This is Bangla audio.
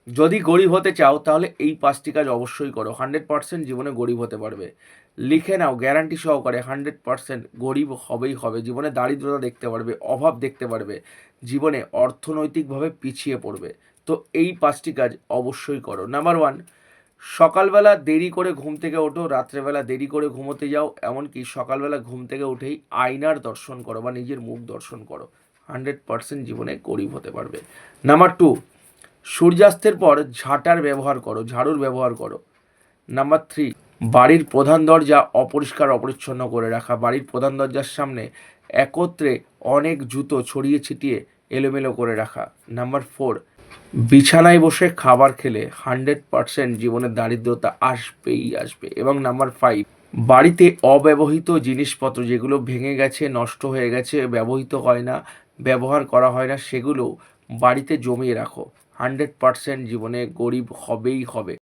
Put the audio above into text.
যদি গরিব হতে চাও তাহলে এই 5টি কাজ অবশ্যই করো, 100% জীবনে গরিব হতে পারবে। লিখে নাও গ্যারান্টি সহকারে, 100% গরিব হবেই হবে। জীবনে দারিদ্রতা দেখতে পারবে, অভাব দেখতে পারবে, জীবনে অর্থনৈতিকভাবে পিছিয়ে পড়বে। তো এই 5টি কাজ অবশ্যই করো। নাম্বার 1, সকালবেলা দেরি করে ঘুম থেকে ওঠো, রাত্রেবেলা দেরি করে ঘুমোতে যাও, এমনকি সকালবেলা ঘুম থেকে উঠেই আয়নার দর্শন করো বা নিজের মুখ দর্শন করো। 100% জীবনে গরিব হতে পারবে। নাম্বার 2, সূর্যাস্তের পর ঝাঁটার ব্যবহার করো, ঝাড়ুর ব্যবহার করো। নাম্বার 3, বাড়ির প্রধান দরজা অপরিষ্কার অপরিচ্ছন্ন করে রাখা, বাড়ির প্রধান দরজার সামনে একত্রে অনেক জুতো ছড়িয়ে ছিটিয়ে এলোমেলো করে রাখা। নাম্বার 4, বিছানায় বসে খাবার খেলে 100% জীবনে দারিদ্রতা আসবেই আসবে। এবং নাম্বার 5, বাড়িতে অব্যবহৃত জিনিসপত্র যেগুলো ভেঙে গেছে, নষ্ট হয়ে গেছে, ব্যবহৃত হয় না, ব্যবহার করা হয় না, সেগুলো বাড়িতে জমিয়ে রাখো। 100% জীবনে গরিব হবেই হবে।